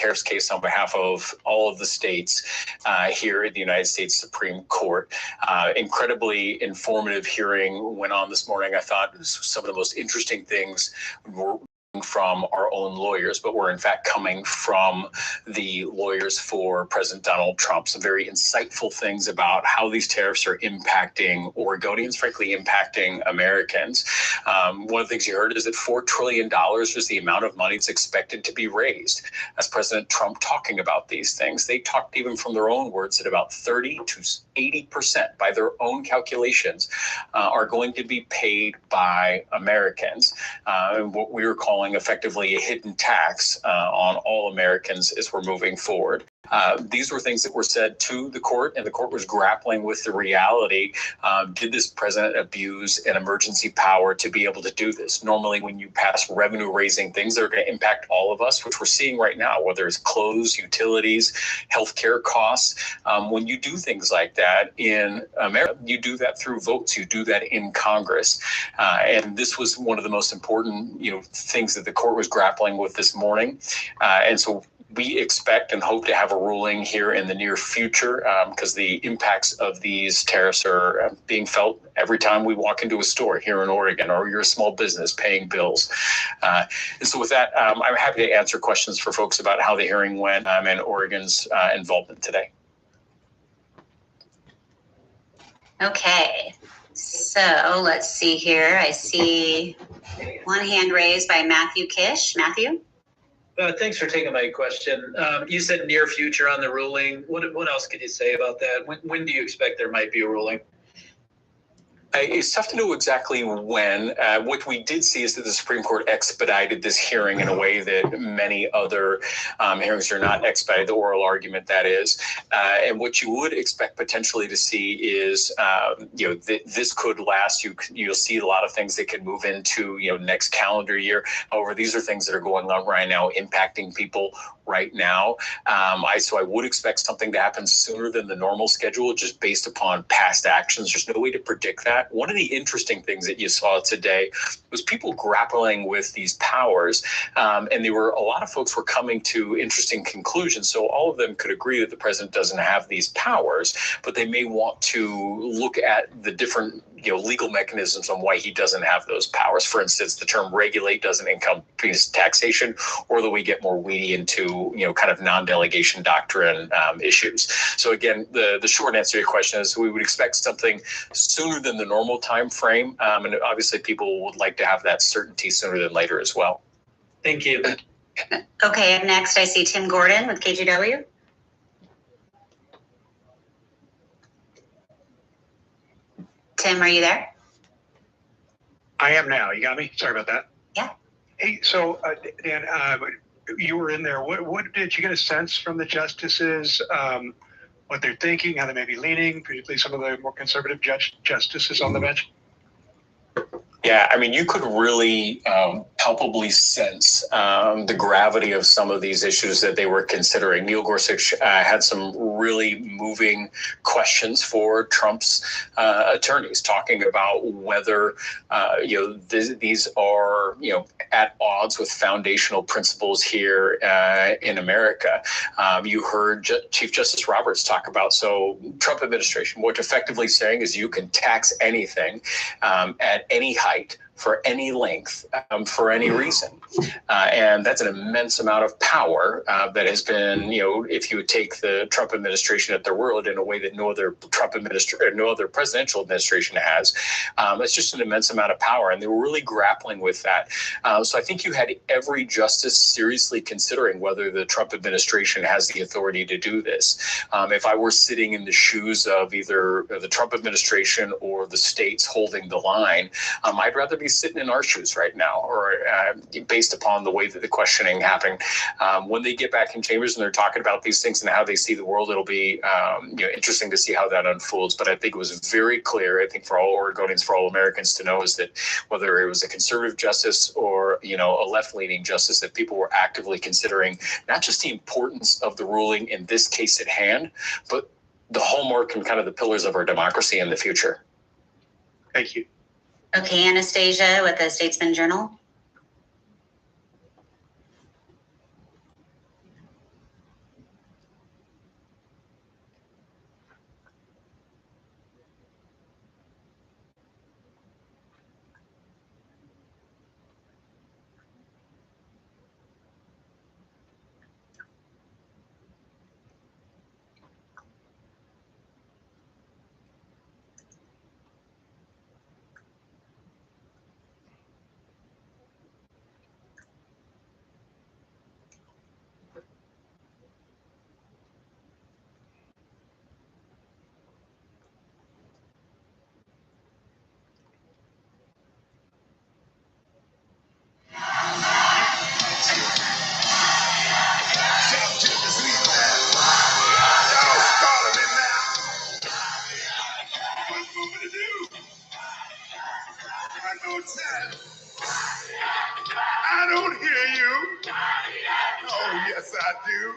tariffs case on behalf of all of the states here at the United States Supreme Court. Incredibly informative hearing went on this morning. I thought some of the most interesting things were from our own lawyers, but were in fact coming from the lawyers for President Donald Trump. Some very insightful things about how these tariffs are impacting Oregonians, frankly, impacting Americans. One of the things you heard is that $4 trillion was the amount of money that's expected to be raised. As President Trump talking about these things, they talked even from their own words that about 30 to 80% by their own calculations are going to be paid by Americans. What we were calling effectively a hidden tax on all Americans as we're moving forward. These were things that were said to the court, and the court was grappling with the reality. Did this president abuse an emergency power to be able to do this? Normally, when you pass revenue-raising things that are going to impact all of us, which we're seeing right now, whether it's clothes, utilities, healthcare costs, when you do things like that in America, you do that through votes. You do that in Congress. And this was one of the most important, things that the court was grappling with this morning. And so we expect and hope to have a ruling here in the near future because the impacts of these tariffs are being felt every time we walk into a store here in Oregon, or you're a small business paying bills. And so with that, I'm happy to answer questions for folks about how the hearing went and Oregon's involvement today. Okay, so let's see here. I see one hand raised by Matthew Kish. Matthew? Thanks for taking my question. You said near future on the ruling. What else could you say about that? When do you expect there might be a ruling? It's tough to know exactly when. What we did see is that the Supreme Court expedited this hearing in a way that many other hearings are not expedited, the oral argument that is. And what you would expect potentially to see is, this could last. You'll see a lot of things that could move into, next calendar year. However, these are things that are going on right now, impacting people right now. So I would expect something to happen sooner than the normal schedule, just based upon past actions. There's no way to predict that. One of the interesting things that you saw today was people grappling with these powers, and a lot of folks were coming to interesting conclusions. So all of them could agree that the president doesn't have these powers, but they may want to look at the different legal mechanisms on why he doesn't have those powers. For instance, the term regulate doesn't encompass taxation, or that we get more weedy into kind of non-delegation doctrine issues. So again, the short answer to your question is we would expect something sooner than the normal time frame, and obviously people would like to have that certainty sooner than later as well. Thank you. Okay, up next I see Tim Gordon with KGW. Tim, are you there? I am now. You got me? Sorry about that. Yeah. Hey, so Dan, you were in there. What did you get a sense from the justices? What they're thinking, how they may be leaning, particularly some of the more conservative justices on the bench? Yeah, I mean, you could really palpably sense the gravity of some of these issues that they were considering. Neil Gorsuch had some really moving questions for Trump's attorneys, talking about whether these are at odds with foundational principles here in America. You heard Chief Justice Roberts talk about Trump administration, what effectively saying is you can tax anything at any height for any length, for any reason. And that's an immense amount of power that has been, if you would take the Trump administration at their word in a way that no other presidential administration has, it's just an immense amount of power. And they were really grappling with that. So I think you had every justice seriously considering whether the Trump administration has the authority to do this. If I were sitting in the shoes of either the Trump administration or the states holding the line, I'd rather be sitting in our shoes right now, or based upon the way that the questioning happened. When they get back in chambers and they're talking about these things and how they see the world, it'll be interesting to see how that unfolds. But I think it was very clear, I think for all Oregonians, for all Americans to know, is that whether it was a conservative justice or a left-leaning justice, that people were actively considering not just the importance of the ruling in this case at hand, but the hallmark and kind of the pillars of our democracy in the future. Thank you. Okay, Anastasia with the Statesman Journal.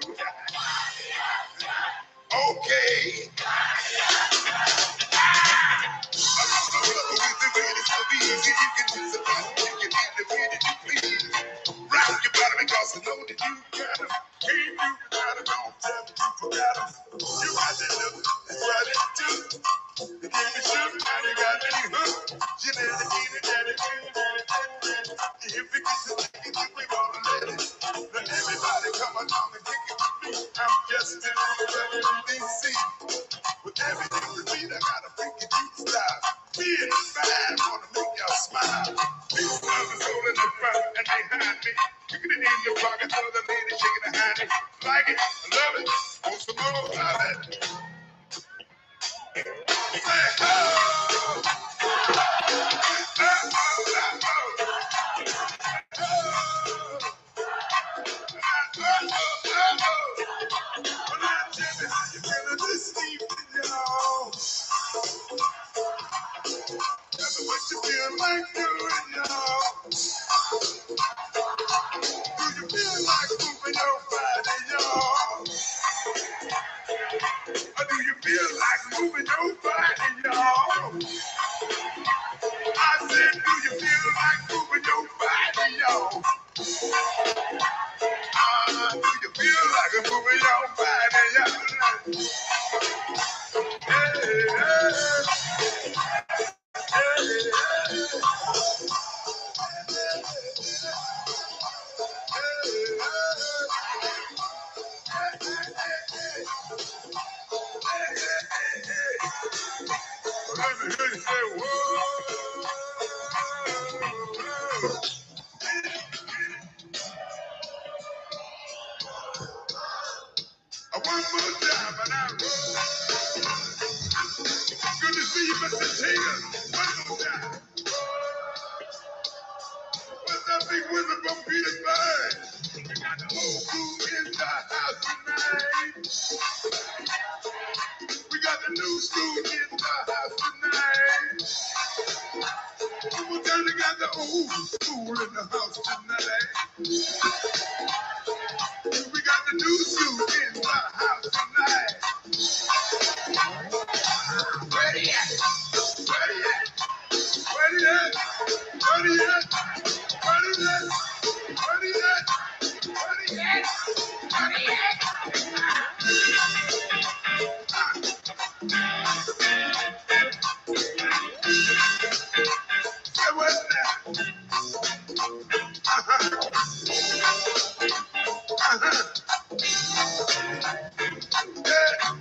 Okay. With the greatest of ease, you can do something. You can independent, you please. Rock your body because I know that you got 'em. Can't do without 'em. Don't tell me you forgot 'em. You got that look, that's what it do. You give me sugar, now you got me hooked. You never need it, daddy. If it gets a ticket, we gonna let it. Let everybody come along and kick it with me. I'm just in DC. With everything to me, I got a freaking you style. Being fine, wanna make y'all smile. These brothers holding the front and behind me. Kicking it in the pocket for the lady shaking the hand. Like it, I love it. Want some more of it? Say, oh, oh, oh, oh, When I tell you how you feeling this evening, y'all. Tell me what you feel like doing, y'all. Do you feel like moving your body, y'all? Or do you feel like moving your body, y'all? I said, do you feel like moving your body, y'all? Do you feel like moving your body, y'all? Hey, let me hear you say, whoa. One more time, and I roll. Good to see you, Mr. Taylor. One more time. What's that big wizard from Petersburg? We got the whole crew in the house tonight. We got the new school in the house tonight. One more time, we got the old school in the house tonight. We got the new school in the house tonight. Ready at? Ready at? Ready at? Ready at? Ready at? Ready at? Ready at? Ready at? Say what's that? Yeah.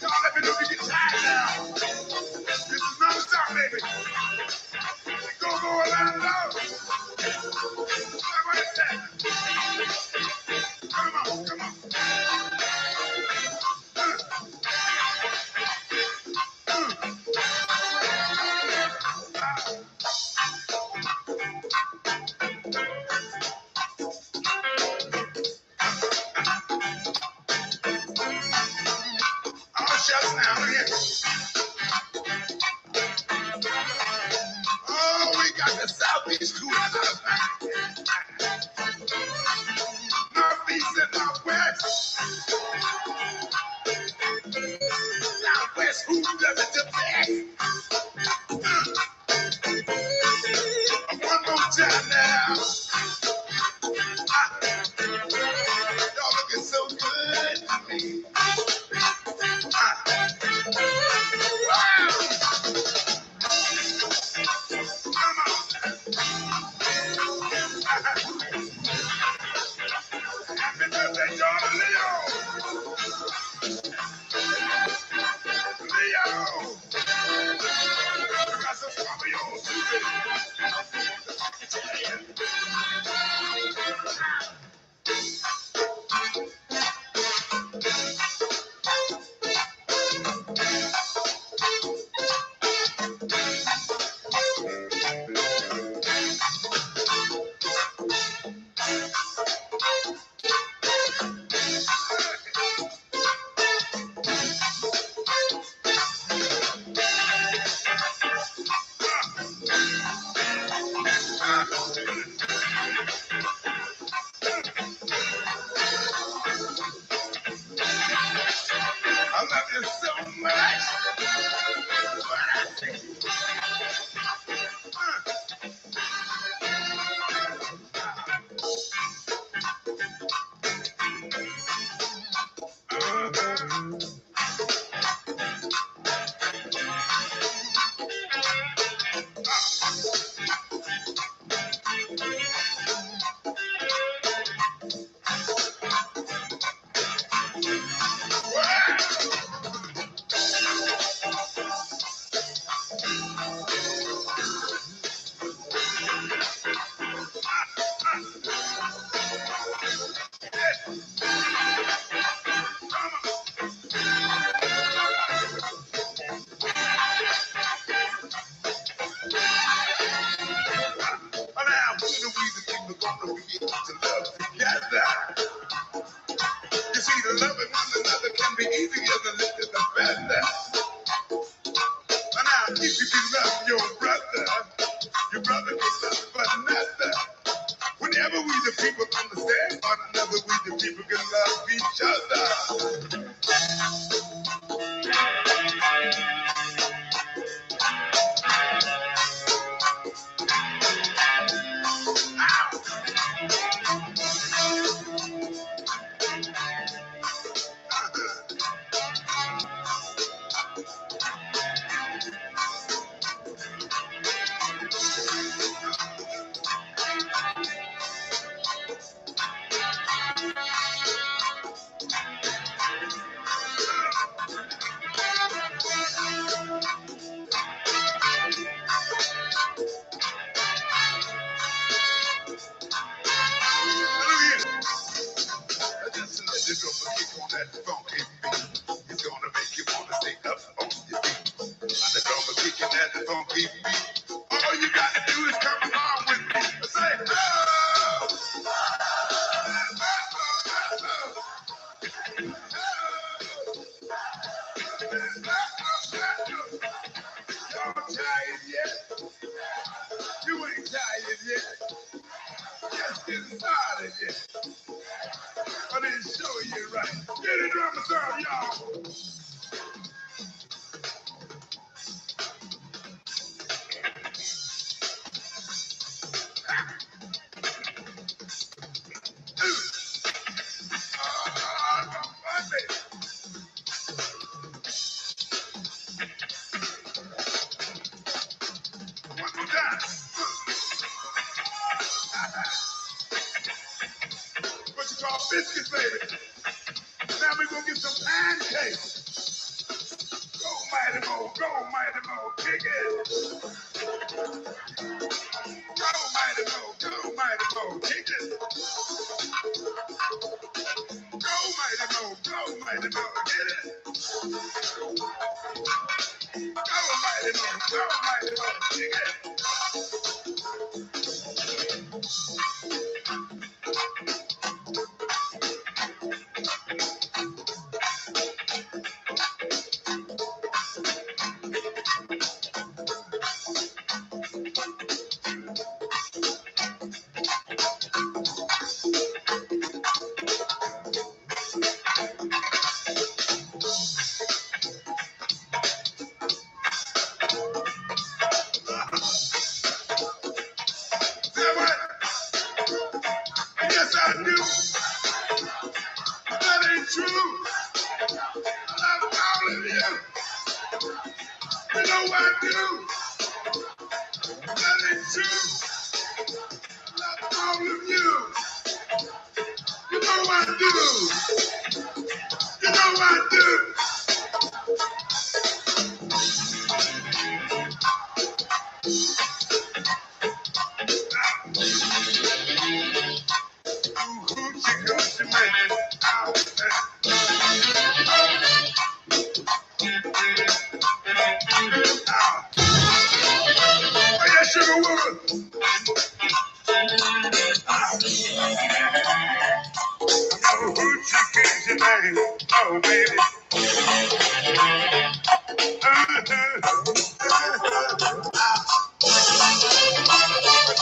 Y'all let me know if you get tired now. This is non-stop, baby. Go around low. What is that? Come on, come on. Oh, shucks now, look at it. Oh, we got the southeast crew in the house. Northeast and northwest. Who does it the best? One more time now. Y'all looking so good to me. Come on. Happy birthday, Jordan Leo. Leo. I got some Scorpios too, baby. I love you so much. Now, when the reason people gonna be able to love together? You see, the loving one another can be easier than lifting a feather. Now, if you can love your brother can love for another. Whenever we the people understand one another, we the people can love each other. Just to let you go, but kick on that funky beat. It's gonna make you wanna stay up on your feet. And the drummer kicking that funky beat. All you gotta do is come along with me. Say, oh! Y'all tired yet? You ain't tired yet. Just getting started yet. I didn't show you right. Get the drummer sound, y'all. One more time. What you call biscuits, baby. Now we're gonna get some pancakes. Go, mighty mo, kick it. Go, mighty mo, kick it. Go, mighty mo, get it. Go, mighty mo, kick it. know I do. That is true. Love all of you. You know I do. You know I do. Hoochie coochie man. Oh yeah, sugar woman. Oh, hoochie coochie man. Oh baby.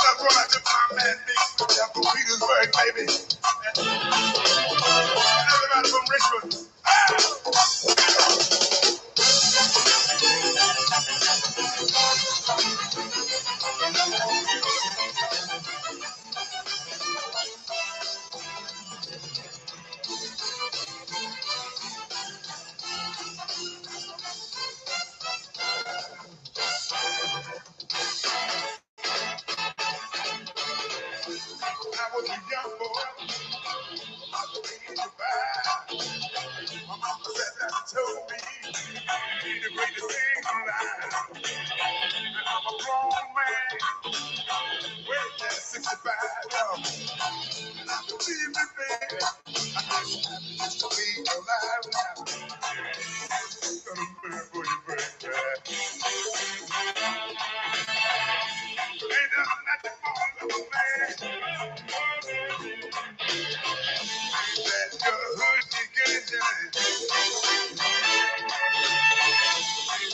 That's what I did my man Nick from Petersburg, baby. Everybody from Richmond. I was a young boy. I was ready to buy. My mama said that told me be the greatest thing alive. And I'm a grown man. Well, that's 65. And I believe it, baby. I guess happiness to be alive now. Got a man for your baby. Ain't nothing that you fall of a man. That your hood you get done.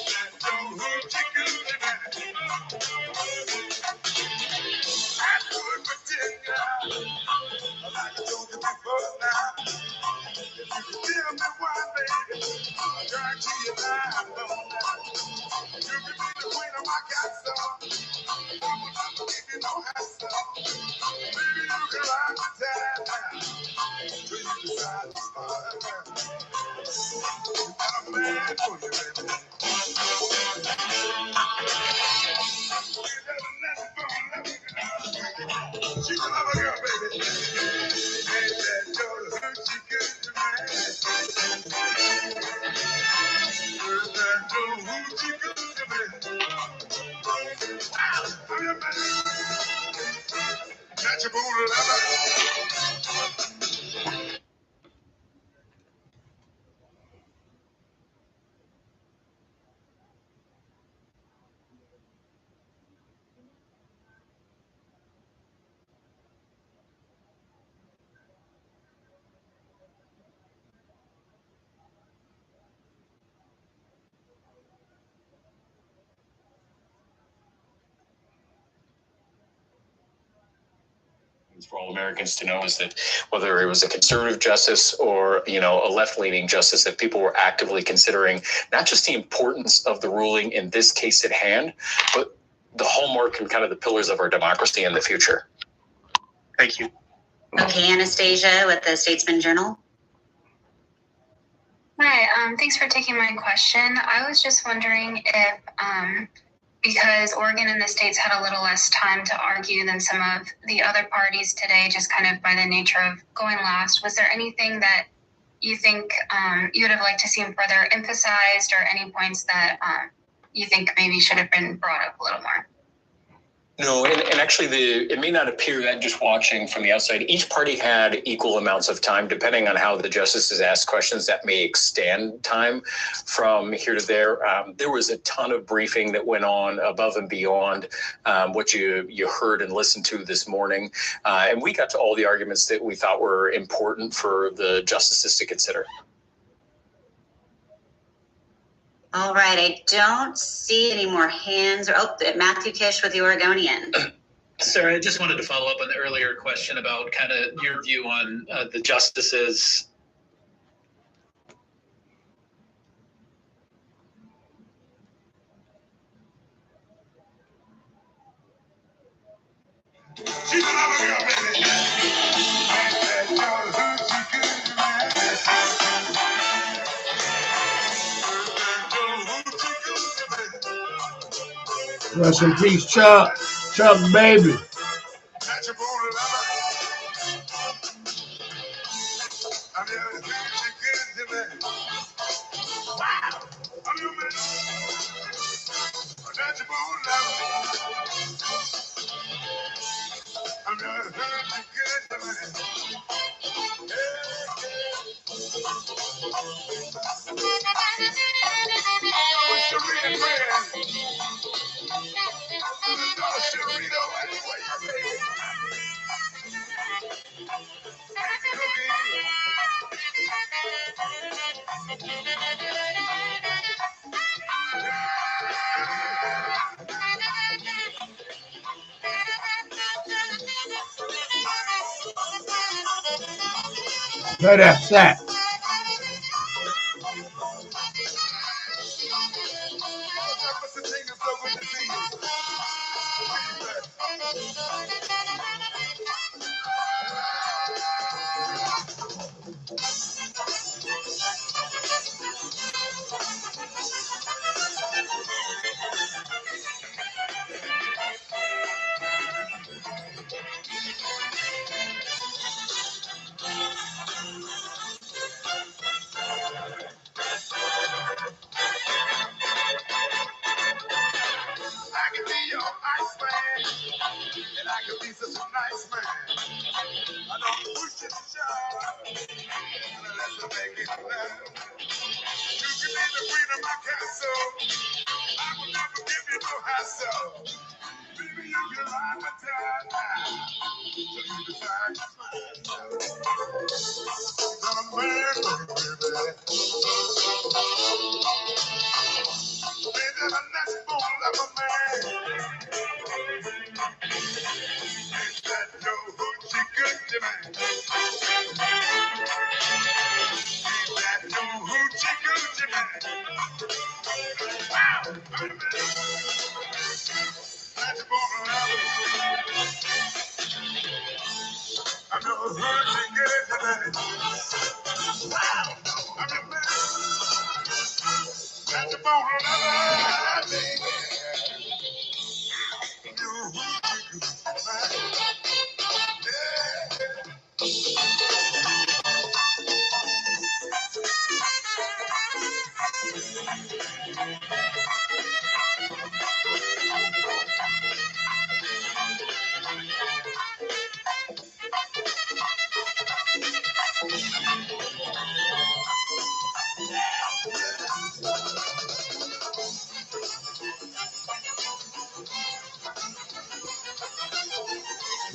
That your hood you get done. I could pretend now, like I told you before now. If you could tell me why, baby, I guarantee you that I don't know. You can be the queen of my castle. I will not give you no hassle. Maybe you can ride the tide now. Till you decide to start. I'm mad for you, baby. She's a lover girl, baby. Ain't that your hood she good to me? Ain't that your hood she good to me? I'm your man. Not your boo lover. For all Americans to know is that whether it was a conservative justice or, a left-leaning justice, that people were actively considering not just the importance of the ruling in this case at hand, but the hallmark and kind of the pillars of our democracy in the future. Thank you. Okay, Anastasia with the Statesman Journal. Hi, thanks for taking my question. I was just wondering if, because Oregon and the states had a little less time to argue than some of the other parties today, just kind of by the nature of going last, was there anything that you think you would have liked to see further emphasized, or any points that you think maybe should have been brought up a little more? No, and actually it may not appear that just watching from the outside. Each party had equal amounts of time, depending on how the justices asked questions that may extend time from here to there. There was a ton of briefing that went on above and beyond what you heard and listened to this morning. And we got to all the arguments that we thought were important for the justices to consider. All right, I don't see any more hands. Matthew Kish with the Oregonian. Sarah, I just wanted to follow up on the earlier question about kind of your view on the justices. She's a lover girl, baby. Ain't that your hood she good to me? Ain't that your hood she good to me? Rest in peace, Chuck. Chuck, baby. Play that sax.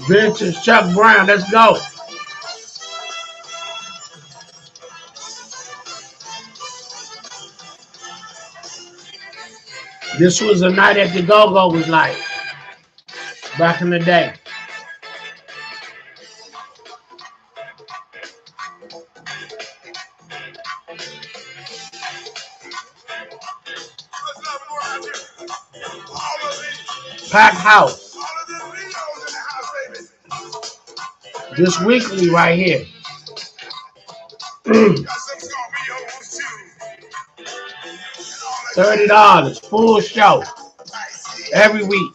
Vintage Chuck Brown, let's go. This was a night at the Go-Go was like, back in the day. Packed house. This weekly right here. $30, full show. Every week.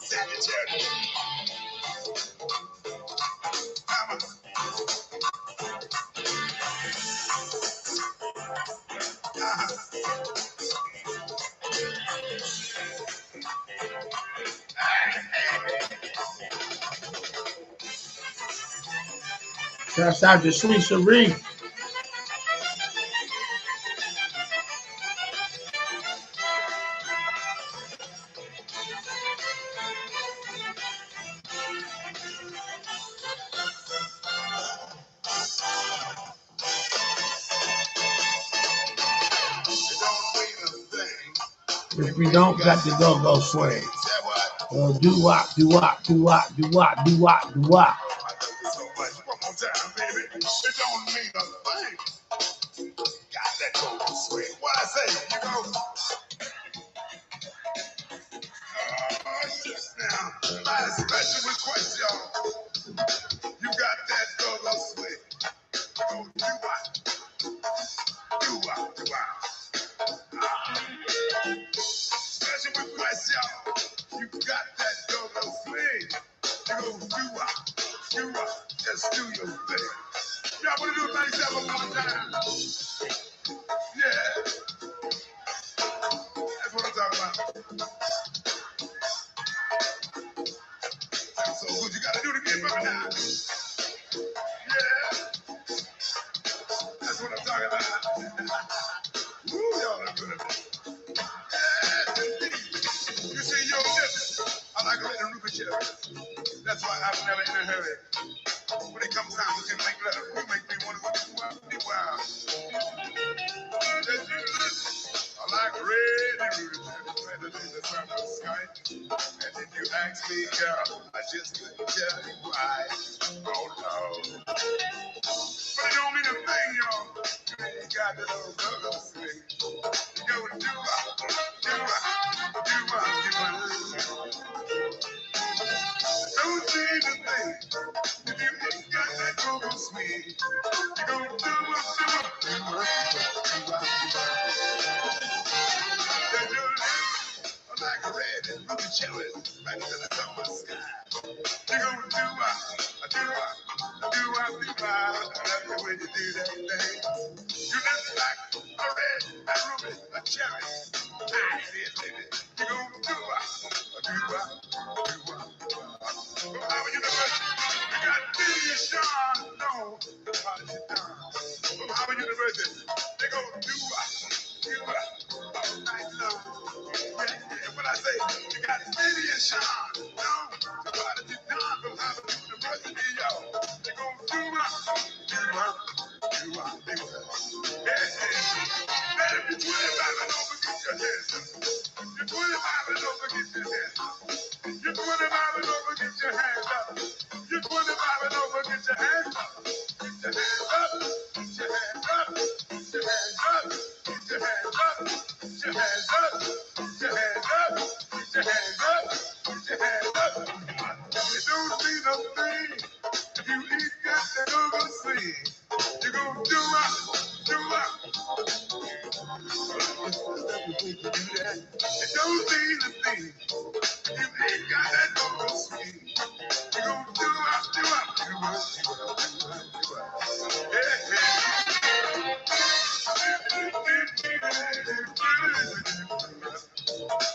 Shouts out to Sweet Cherie. If we don't got the go-go swing. Do-wop, do-wop, do-wop, do-wop, do-wop, do-wop. you got that go-go swing. You go do-wop, just do your thing. Y'all wanna do it by yourself one more time? Yeah, that's what I'm talking about. So good, you gotta do it again for me now. Yeah, that's what I'm talking about. Woo, y'all are good. Yes, indeed. You see, yo, listen, I like red and ruby cherries. That's why I'm never in a hurry. When it comes time to make love, you make me want to be wild. Yes, you listen. I like red and ruby cherries, better than the summer sky. And if you ask me, girl, I just couldn't tell you why. Oh, no. But it don't mean a thing, y'all. You ain't got the little go-go swing. You go and do-wop, do-wop, do-wop, do-wop. Don't say the thing. If you ain't got that go-go swing, you go do-wop, do-wop, do-wop, do-wop, do-wop. Then you live like a red and ruby cherry right to the summer sky. You go do-wop, do-wop, do-wop, do-wop. I love the way you do that thing. You look like a red and ruby cherry. I did, baby. You go do-wop, do-wop, do-wop, do-wop. From Howard University, you got Billy and Sean. No, the party's done. From Howard University, they go do-wop, do-wop, all night long. Yeah, what I say, you got Billy and Sean. No, the party's done. From Howard University, y'all. They go do-wop, do-wop, do-wop, do-wop. Let it be 25 and over, get your hands up. You're 25 and over, get your hands up. You're 25 and over, get your hands up. You're 25 and over, get your hands up. Get your hands up. Get your hands up. Get your hands up. Get your hands up. Get your hands up. Get your hands up. Get your hands up. Get your hands up. It don't mean a thing if you ain't got that go-go swing. You go do-wop, do-wop. It don't mean a thing. You ain't got that go-go swing. You gon' do-wop, do-wop, do-wop, do-wop, do-wop, do-wop. Hey, hey.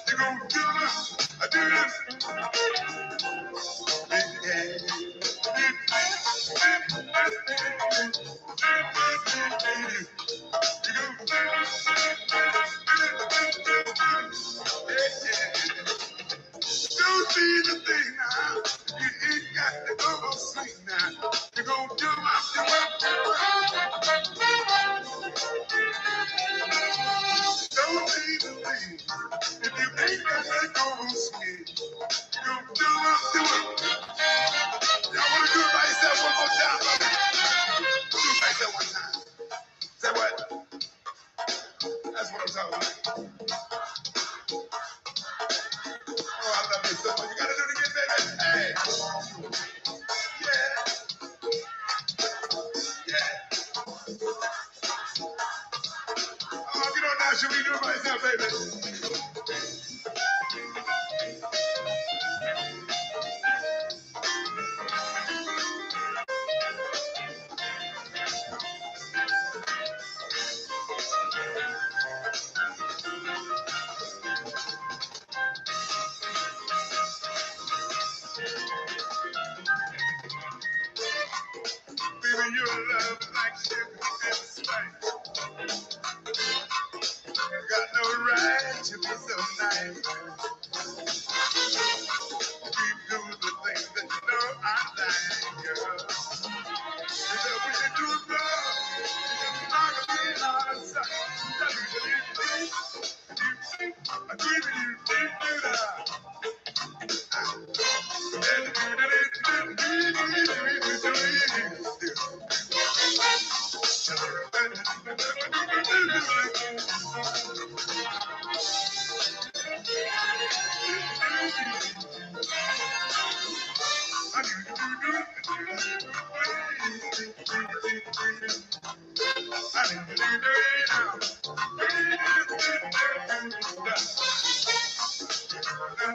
You gon' do-wop, do-wop. Hey, don't see the thing now. You ain't got the go-go swing now. You gon' do-wop, do-wop, do-wop. Don't see the thing. If you ain't got that go-go swing, you gon' do-wop, do-wop. Y'all wanna do it by yourself one more time, brother? Do it by yourself one time. Say what? That's what I'm talking about. Oh, I love you so much. You gotta do it again, baby. Hey. Yeah. Yeah. Oh, get on now. Should we do it by yourself, baby? Baby, your love like sugar and spice. You got no right to be so nice. Keep doing the things that you know I like, girl. Because when you do it, love, I'm gonna be out of sight. I do that.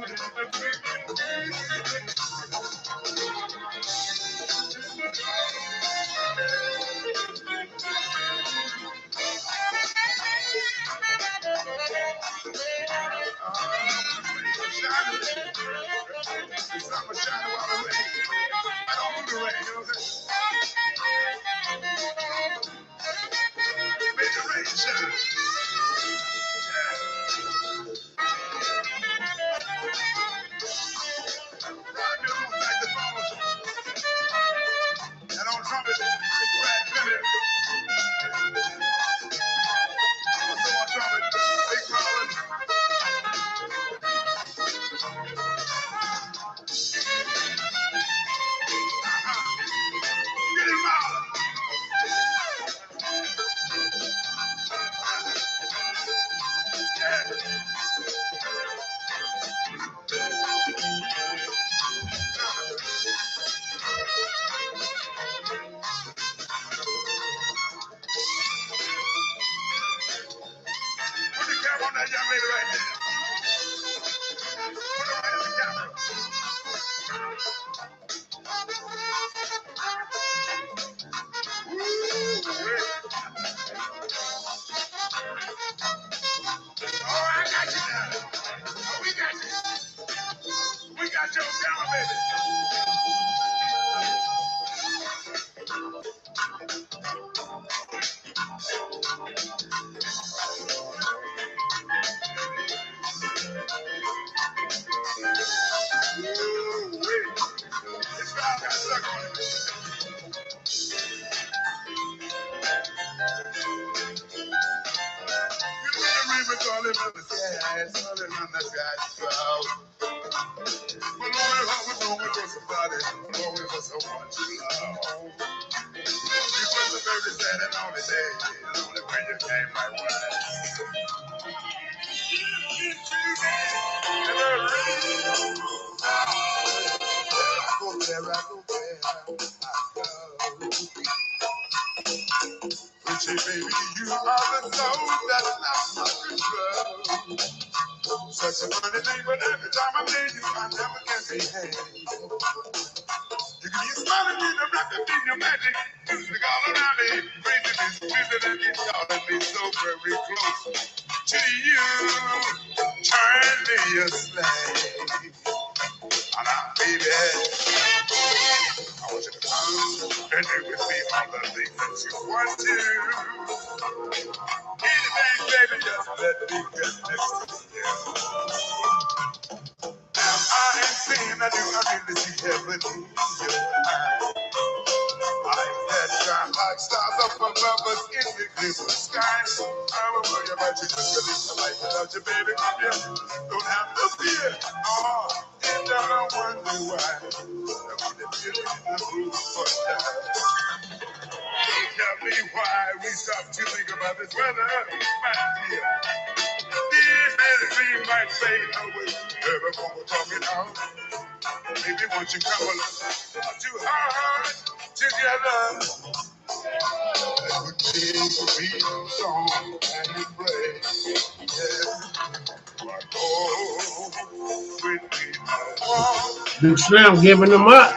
Big Slim giving them up,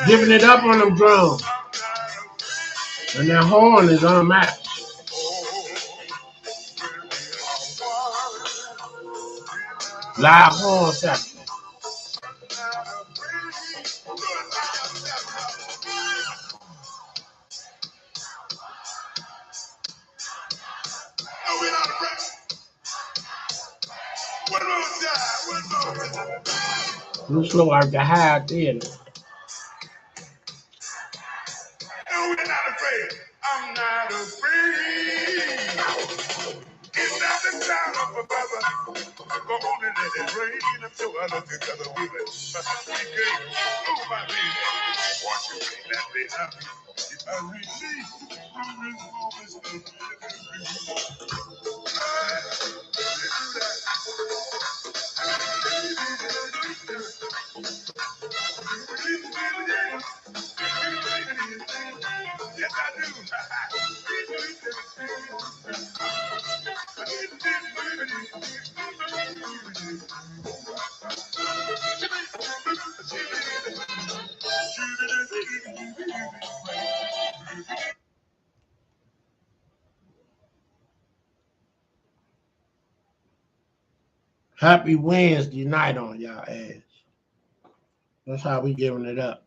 giving it up on them drums. And that horn is unmatched. Live horn section. Looks like the high theater. Happy Wednesday night on y'all ass. That's how we giving it up.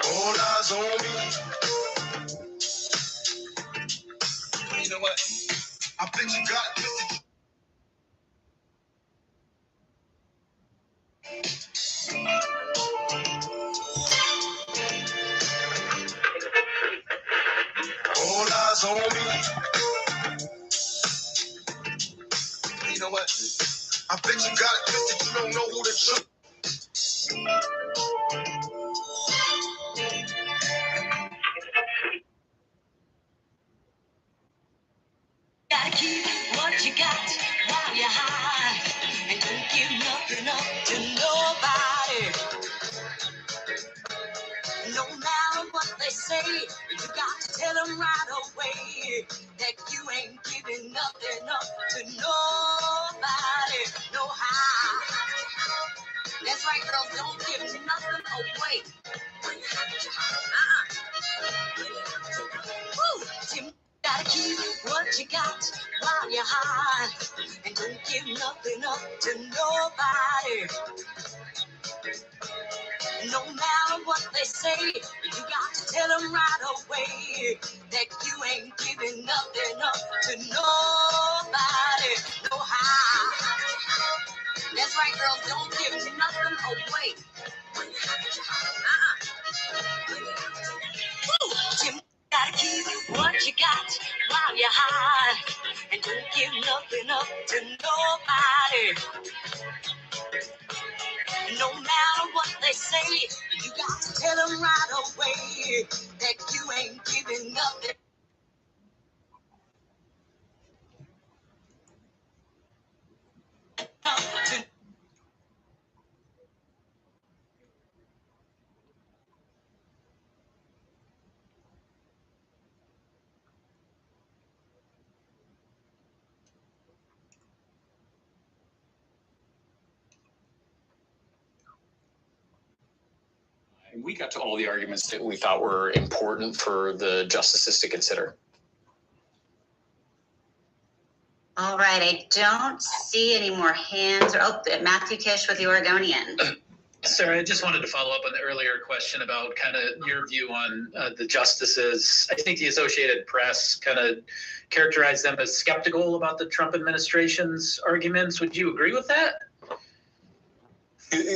All eyes on me. You know what? I bet you got this. All eyes on me. You know what? I bet you got it twisted. You don't know who the truth. Gotta keep what you got while you're high, and don't give nothing up to nobody. No matter what they say, you got to tell them right away that you ain't giving nothing up to nobody. No how. That's right, girls, don't give nothing away. Woo! You gotta keep what you got while you're high, and don't give nothing up to nobody. No matter what they say, you got to tell them right away that you ain't giving nothing up to nobody. No how. That's right, girls, don't give nothing away. You gotta keep what you got while you're high, and don't give nothing up to nobody. No matter what they say, you got to tell them right away that you ain't giving nothing up to. We got to all the arguments that we thought were important for the justices to consider. All right, I don't see any more hands. Oh, Matthew Kish with the Oregonian. Sarah, I just wanted to follow up on the earlier question about kind of your view on the justices. I think the Associated Press kind of characterized them as skeptical about the Trump administration's arguments. Would you agree with that?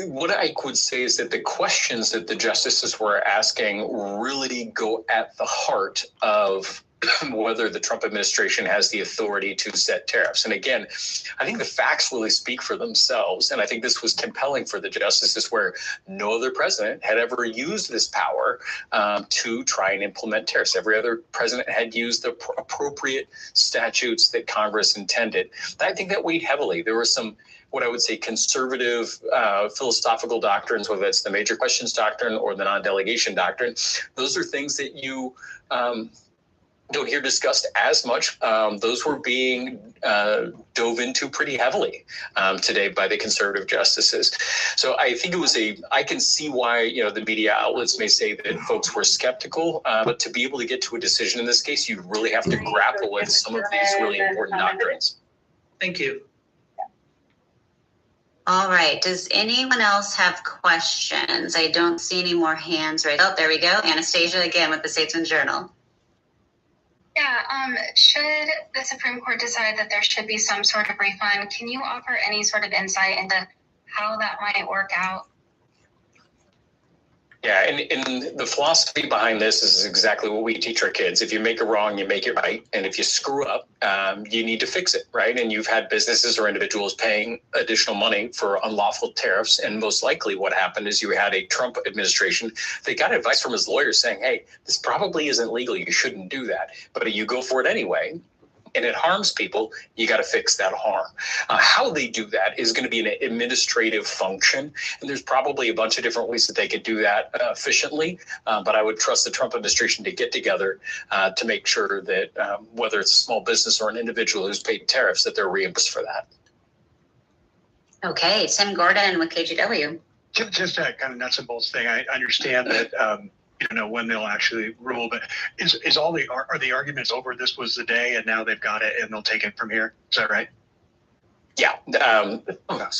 What I would say is that the questions that the justices were asking really go at the heart of whether the Trump administration has the authority to set tariffs. And again, I think the facts really speak for themselves. And I think this was compelling for the justices, where no other president had ever used this power to try and implement tariffs. Every other president had used the appropriate statutes that Congress intended. I think that weighed heavily. There were some, what I would say, conservative philosophical doctrines, whether it's the major questions doctrine or the non-delegation doctrine. Those are things that you don't hear discussed as much. Those were being dove into pretty heavily today by the conservative justices. So I think I can see why, the media outlets may say that folks were skeptical, but to be able to get to a decision in this case, you really have to grapple with some of these really important doctrines. Thank you. All right. Does anyone else have questions? I don't see any more hands raised. Oh, there we go. Anastasia again with the Statesman Journal. Yeah, should the Supreme Court decide that there should be some sort of refund, can you offer any sort of insight into how that might work out? Yeah, and the philosophy behind this is exactly what we teach our kids. If you make it wrong, you make it right. And if you screw up, you need to fix it, right? And you've had businesses or individuals paying additional money for unlawful tariffs. And most likely what happened is you had a Trump administration that got advice from his lawyers saying, hey, this probably isn't legal. You shouldn't do that. But you go for it anyway. And it harms people, you got to fix that harm. How they do that is going to be an administrative function. And there's probably a bunch of different ways that they could do that efficiently. But I would trust the Trump administration to get together to make sure that whether it's a small business or an individual who's paid tariffs, that they're reimbursed for that. Okay, Tim Gordon with KGW. Just that kind of nuts and bolts thing. I understand that you don't know when they'll actually rule, but are the arguments over? This was the day, and now they've got it, and they'll take it from here. Is that right? Yeah.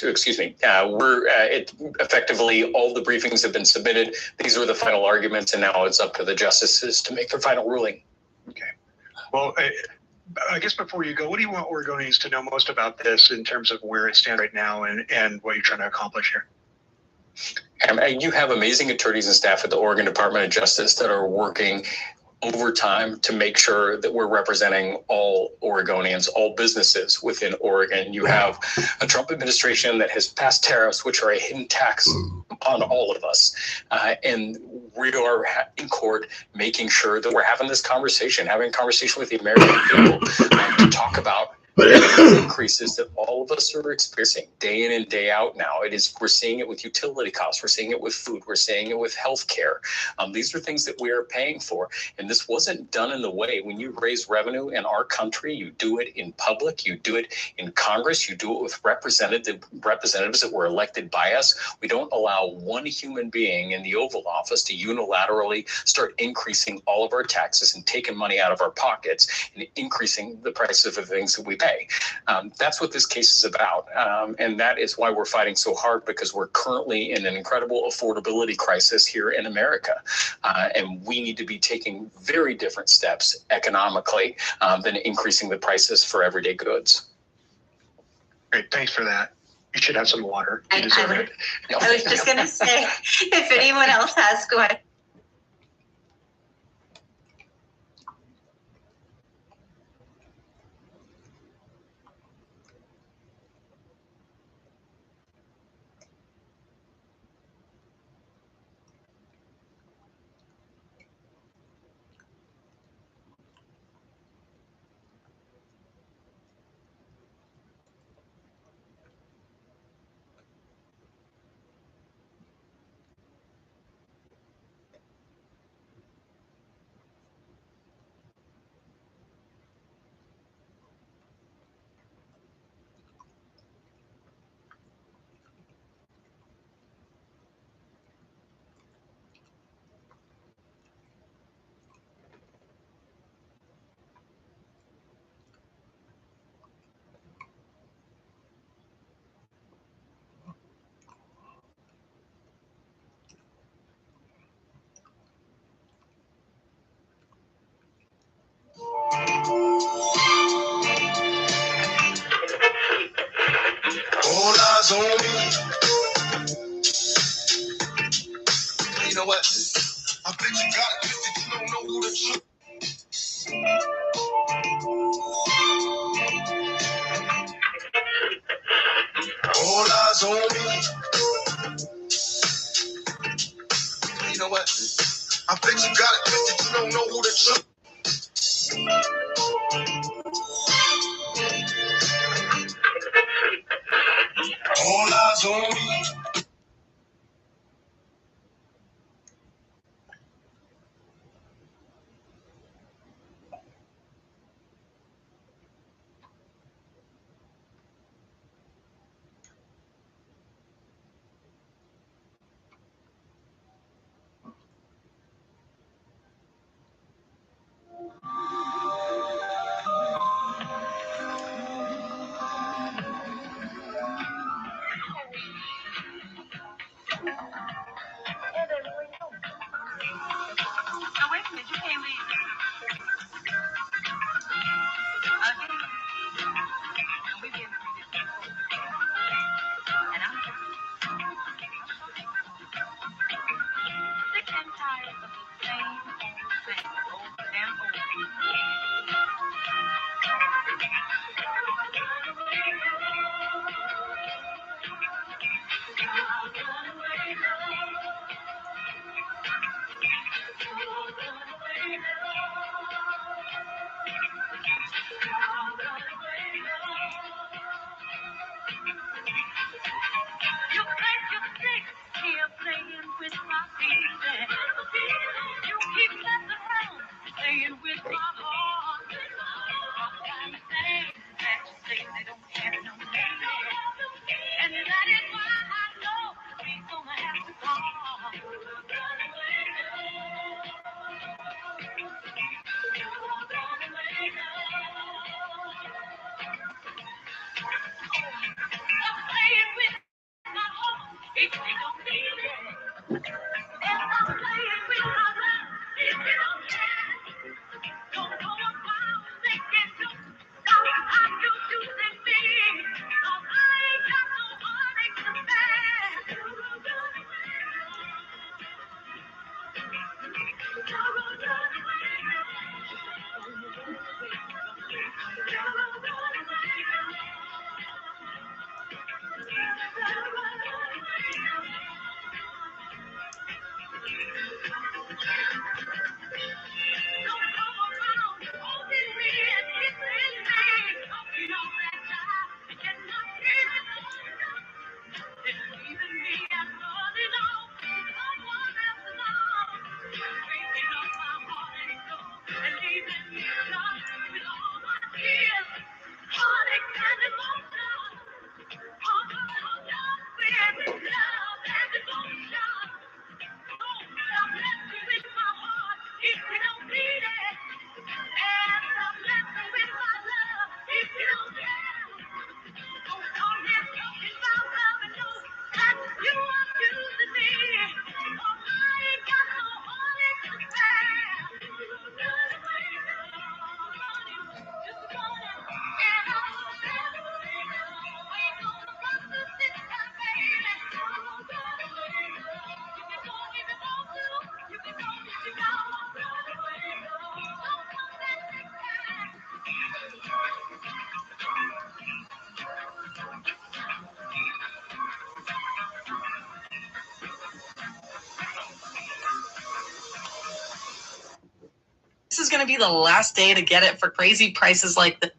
Excuse me. Effectively all the briefings have been submitted. These were the final arguments, and now it's up to the justices to make their final ruling. Okay. Well, I guess before you go, what do you want Oregonians to know most about this in terms of where it stands right now and what you're trying to accomplish here? You have amazing attorneys and staff at the Oregon Department of Justice that are working overtime to make sure that we're representing all Oregonians, all businesses within Oregon. You have a Trump administration that has passed tariffs, which are a hidden tax on all of us. And we are in court making sure that we're having this conversation, having a conversation with the American people to talk about increases that all of us are experiencing day in and day out now. We're seeing it with utility costs. We're seeing it with food. We're seeing it with healthcare. These are things that we are paying for. And this wasn't done in the way. When you raise revenue in our country, you do it in public. You do it in Congress. You do it with representatives that were elected by us. We don't allow one human being in the Oval Office to unilaterally start increasing all of our taxes and taking money out of our pockets and increasing the prices of the things that we pay. That's what this case is about. And that is why we're fighting so hard, because we're currently in an incredible affordability crisis here in America. And we need to be taking very different steps economically than increasing the prices for everyday goods. Great. Thanks for that. You should have some water. You deserve it. I was just going to say, if anyone else has, go ahead. All eyes on me. You know what? I bet you got it twisted. You don't know who the truth. All eyes on me. You know what? I bet you got it twisted. You don't know who the truth. All eyes on me. is going to be the last day to get it for crazy prices like this.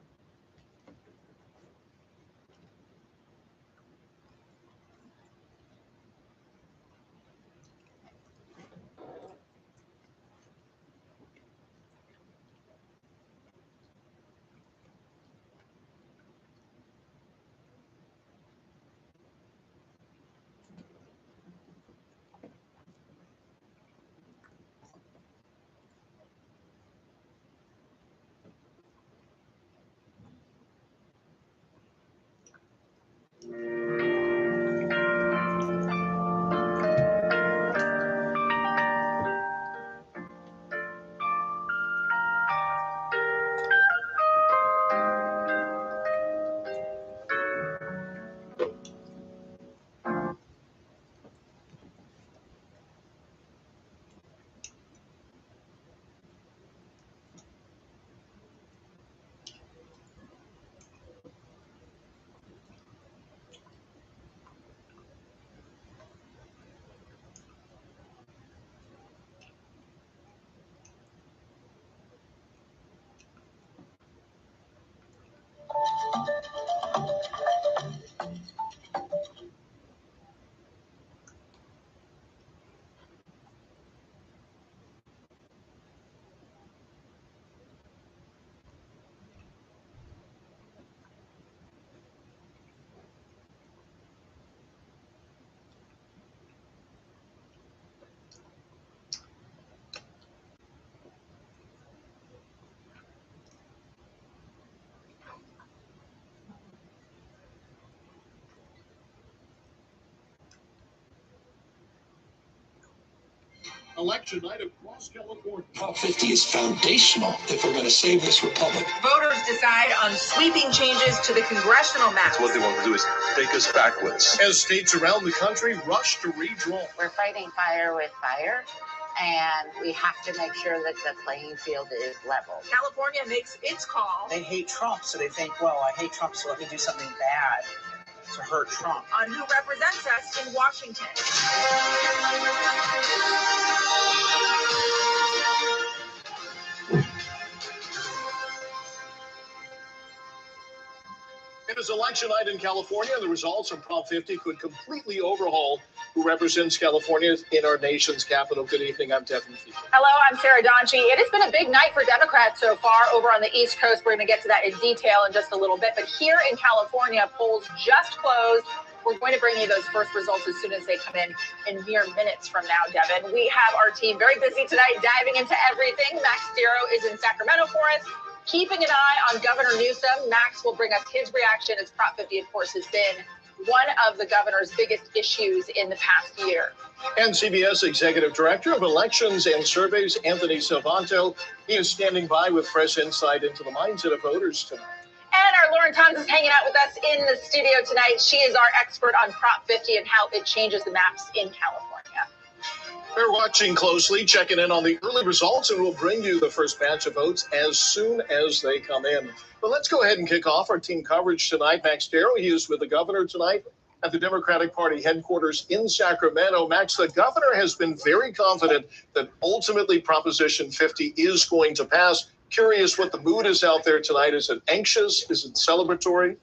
Election night across California. Prop 50 is foundational if we're going to save this republic. Voters decide on sweeping changes to the congressional map. What they want to do is take us backwards. As states around the country rush to redraw. We're fighting fire with fire, and we have to make sure that the playing field is level. California makes its call. They hate Trump, so they think, well, I hate Trump, so let me do something bad to hurt Trump. On who represents us in Washington. It is election night in California. The results of Prop 50 could completely overhaul who represents California in our nation's capital. Good evening. I'm Devin Fee. Hello, I'm Sarah Donchi. It has been a big night for Democrats so far over on the East Coast. We're going to get to that in detail in just a little bit. But here in California, polls just closed. We're going to bring you those first results as soon as they come in mere minutes from now, Devin. We have our team very busy tonight, diving into everything. Max Stiro is in Sacramento for us, keeping an eye on Governor Newsom. Max will bring us his reaction as Prop 50, of course, has been one of the governor's biggest issues in the past year. And CBS Executive Director of Elections and Surveys, Anthony Salvanto, he is standing by with fresh insight into the mindset of voters tonight. And our Lauren Tons is hanging out with us in the studio tonight. She is our expert on Prop 50 and how it changes the maps in California. We're watching closely, checking in on the early results, and we'll bring you the first batch of votes as soon as they come in. But let's go ahead and kick off our team coverage tonight. Max Darrow, he is with the governor tonight at the Democratic Party headquarters in Sacramento. Max, the governor has been very confident that ultimately Proposition 50 is going to pass. Curious what the mood is out there tonight. Is it anxious? Is it celebratory?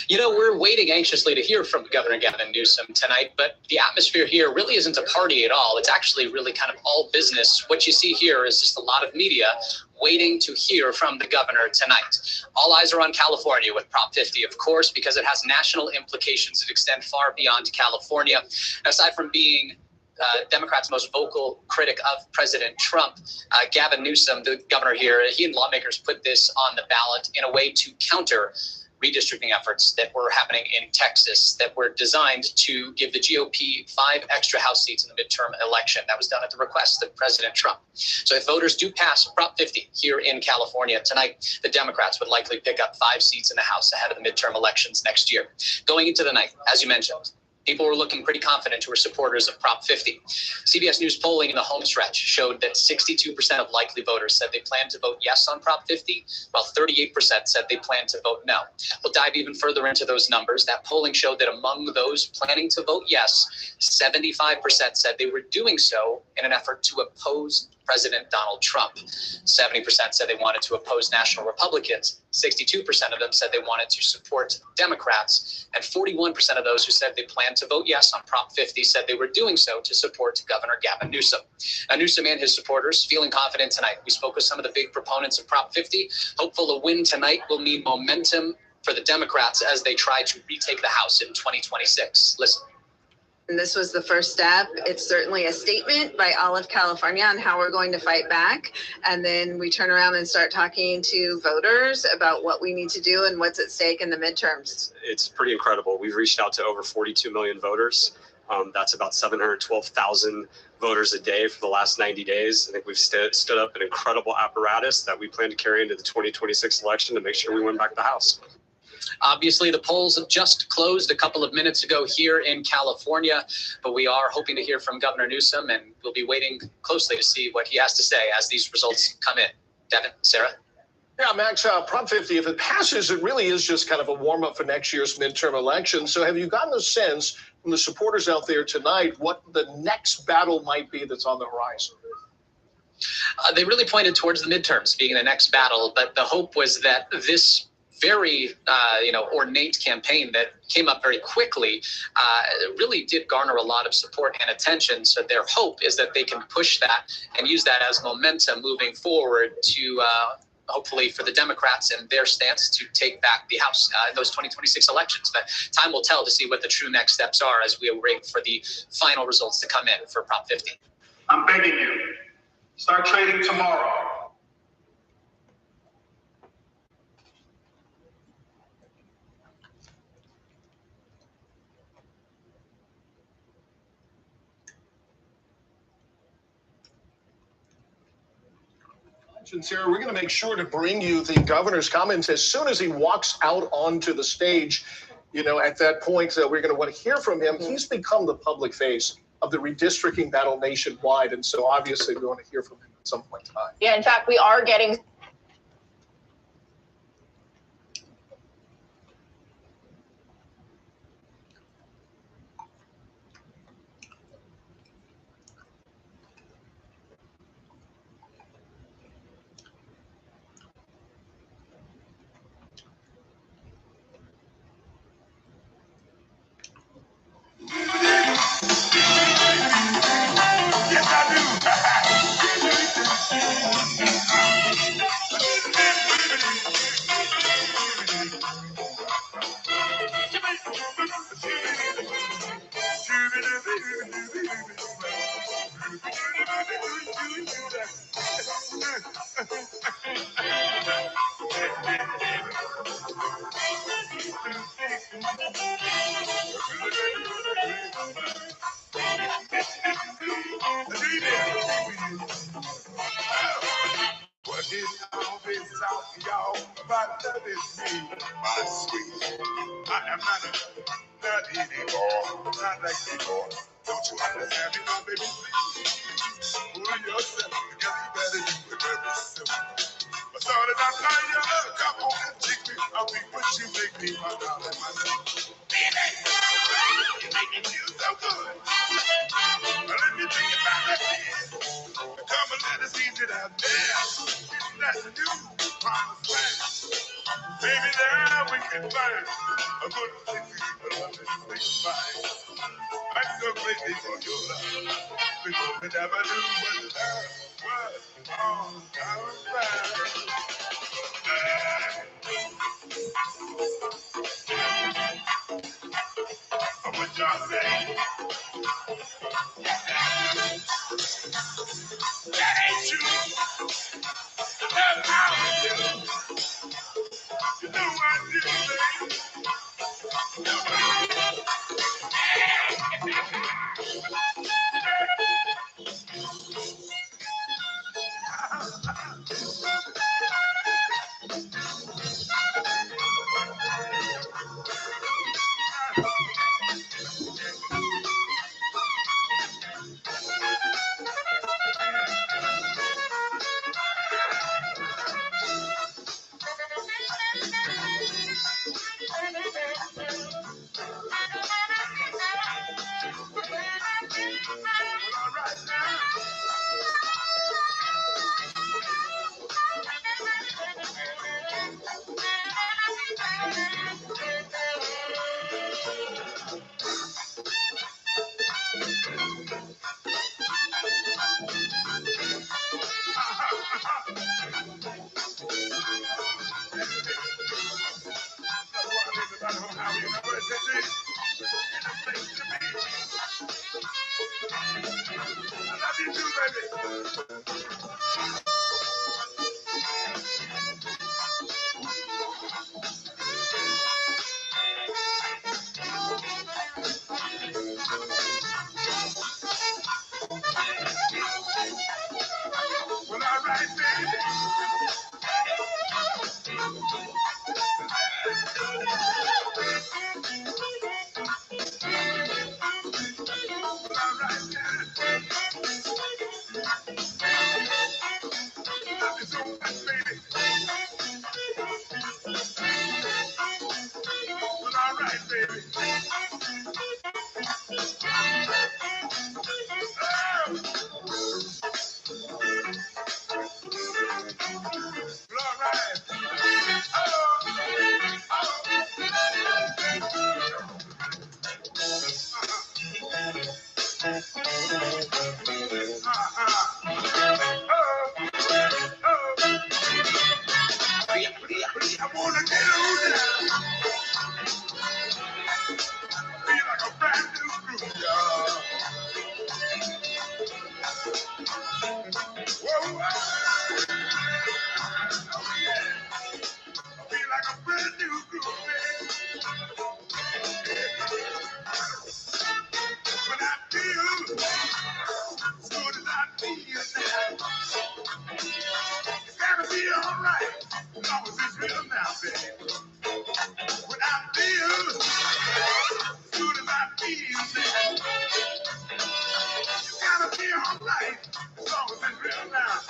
You know, we're waiting anxiously to hear from Governor Gavin Newsom tonight, but the atmosphere here really isn't a party at all. It's actually really kind of all business. What you see here is just a lot of media waiting to hear from the governor tonight. All eyes are on California with Prop 50, of course, because it has national implications that extend far beyond California. Aside from being Democrats' most vocal critic of President Trump, Gavin Newsom, the governor here, he and lawmakers put this on the ballot in a way to counter redistricting efforts that were happening in Texas that were designed to give the GOP 5 extra House seats in the midterm election. That was done at the request of President Trump. So if voters do pass Prop 50 here in California tonight, the Democrats would likely pick up 5 seats in the House ahead of the midterm elections next year. Going into the night, as you mentioned, people were looking pretty confident who were supporters of Prop 50. CBS News polling in the home stretch showed that 62% of likely voters said they planned to vote yes on Prop 50, while 38% said they planned to vote no. We'll dive even further into those numbers. That polling showed that among those planning to vote yes, 75% said they were doing so in an effort to oppose President Donald Trump. 70% said they wanted to oppose national Republicans. 62% of them said they wanted to support Democrats. And 41% of those who said they planned to vote yes on Prop 50 said they were doing so to support Governor Gavin Newsom. Newsom and his supporters feeling confident tonight. We spoke with some of the big proponents of Prop 50. Hopeful a win tonight will mean momentum for the Democrats as they try to retake the House in 2026. Listen. And this was the first step. It's certainly a statement by all of California on how we're going to fight back. And then we turn around and start talking to voters about what we need to do and what's at stake in the midterms. It's pretty incredible. We've reached out to over 42 million voters. That's about 712,000 voters a day for the last 90 days. I think we've stood up an incredible apparatus that we plan to carry into the 2026 election to make sure we win back the House. Obviously, the polls have just closed a couple of minutes ago here in California, but we are hoping to hear from Governor Newsom, and we'll be waiting closely to see what he has to say as these results come in. Devin, Sarah? Yeah, Max, Prop 50, if it passes, it really is just kind of a warm-up for next year's midterm election. So have you gotten a sense from the supporters out there tonight what the next battle might be that's on the horizon? They really pointed towards the midterms being the next battle, but the hope was that this very ornate campaign that came up very quickly really did garner a lot of support and attention. So their hope is that they can push that and use that as momentum moving forward to hopefully for the Democrats and their stance to take back the House in those 2026 elections. But time will tell to see what the true next steps are as we wait for the final results to come in for Prop 50. I'm begging you, start trading tomorrow. And Sarah, we're going to make sure to bring you the governor's comments as soon as he walks out onto the stage. At that point, we're going to want to hear from him. He's become the public face of the redistricting battle nationwide. And so obviously we want to hear from him at some point in time. Yeah, in fact, we are getting Well, all right, baby. I wanna get on down. Feel like a brand new groove, y'all. Whoa, oh yeah. I feel like a brand new groove, baby. When I feel as good as I feel now, it's gotta be alright. As long as it's real now, baby. When I feel as good as I feel now, it's gotta be alright. As long as it's real now.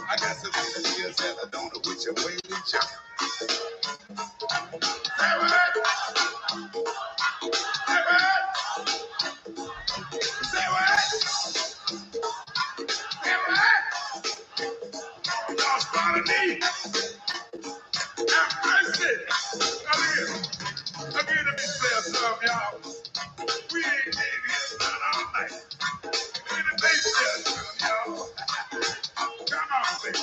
I got some ideas and I don't know which way to jump. Say what? Say what? Say what? Say what? Y'all spotted me. Have mercy. Come here. Come here to me play some, y'all. We ain't been here not all night. We in the bass player some, y'all. Come on, baby.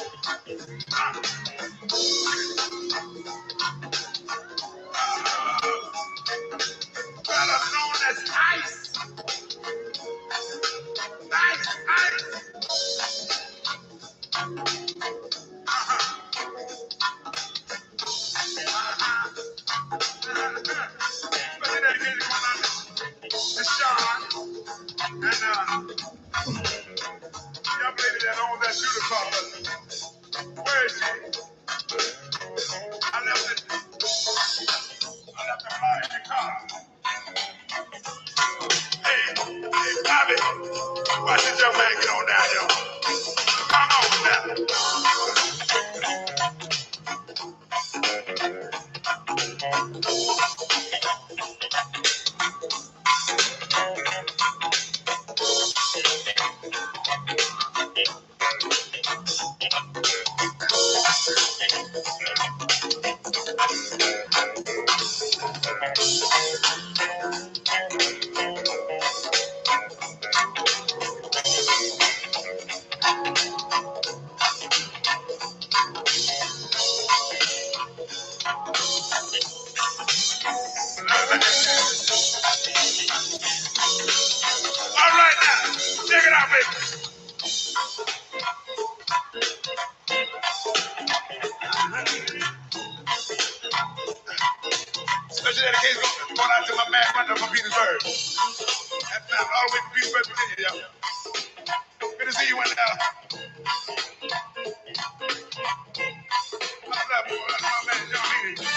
All right now, check it out, baby. Special dedication going out to my man Wonder from Petersburg. That's all the way from Petersburg, Virginia, y'all. Good to see you, Wonder. What's up, my man John Heaney?